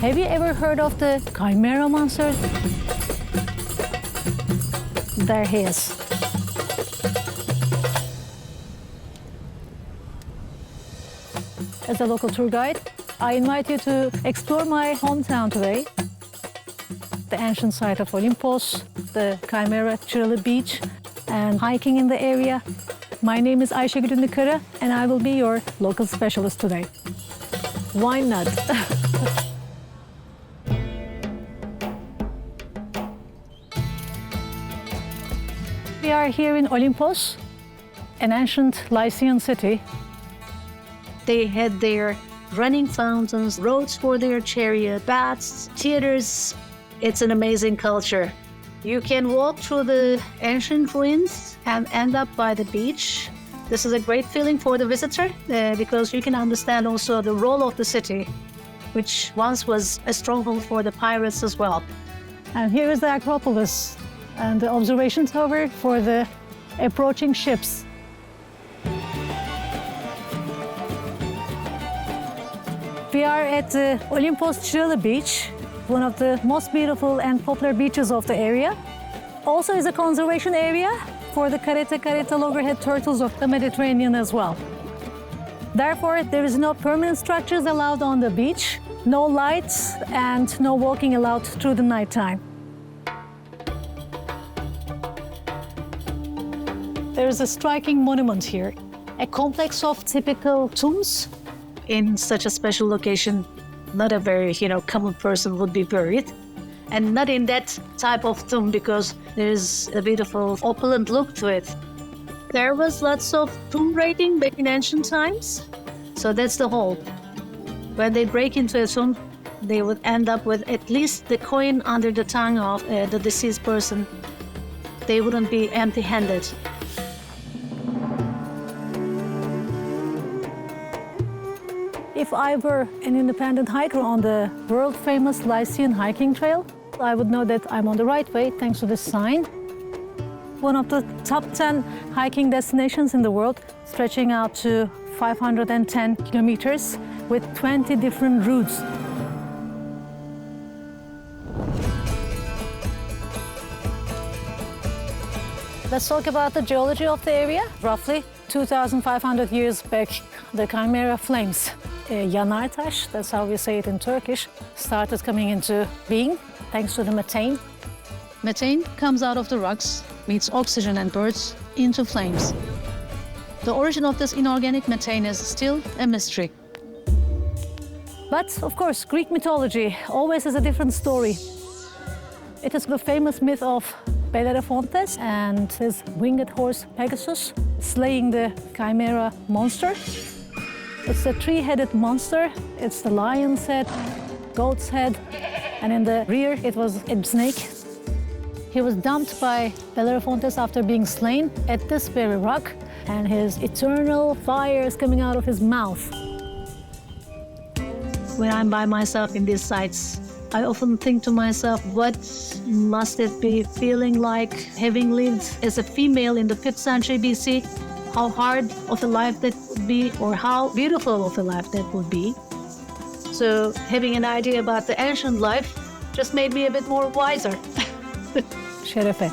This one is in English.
Have you ever heard of the Chimaera monster? There he is. As a local tour guide, I invite you to explore my hometown today. The ancient site of Olympos, the Chimaera Çıralı Beach, and hiking in the area. My name is Ayesgul Ünlü Kara, and I will be your local specialist today. Why not? We are here in Olympos, an ancient Lycian city. They had their running fountains, roads for their chariot, baths, theaters. It's an amazing culture. You can walk through the ancient ruins and end up by the beach. This is a great feeling for the visitor because you can understand also the role of the city, which once was a stronghold for the pirates as well. And here is the Acropolis and the observation tower for the approaching ships. We are at the Olympos Çıralı Beach, one of the most beautiful and popular beaches of the area. Also is a conservation area for the caretta loggerhead turtles of the Mediterranean as well. Therefore, there is no permanent structures allowed on the beach, no lights, and no walking allowed through the nighttime. There is a striking monument here, a complex of typical tombs. In such a special location, not a very, common person would be buried. And not in that type of tomb because there's a beautiful opulent look to it. There was lots of tomb raiding back in ancient times. So that's the whole. When they break into a tomb, they would end up with at least the coin under the tongue of the deceased person. They wouldn't be empty-handed. If I were an independent hiker on the world-famous Lycian hiking trail, I would know that I'm on the right way thanks to this sign. One of the top 10 hiking destinations in the world, stretching out to 510 kilometers with 20 different routes. Let's talk about the geology of the area. Roughly 2,500 years back, the Chimaera flames, yanar taş, that's how we say it in Turkish, started coming into being thanks to the methane. Methane comes out of the rocks, meets oxygen and bursts into flames. The origin of this inorganic methane is still a mystery. But of course, Greek mythology always has a different story. It is the famous myth of Bellerophontes and his winged horse Pegasus slaying the Chimaera monster. It's a three-headed monster. It's the lion's head, goat's head, and in the rear it was a snake. He was dumped by Bellerophontes after being slain at this very rock, and his eternal fire is coming out of his mouth. When I'm by myself in these sites, I often think to myself, what must it be feeling like having lived as a female in the 5th century BC? How hard of a life that would be, or how beautiful of a life that would be. So having an idea about the ancient life just made me a bit more wiser. Şerefe.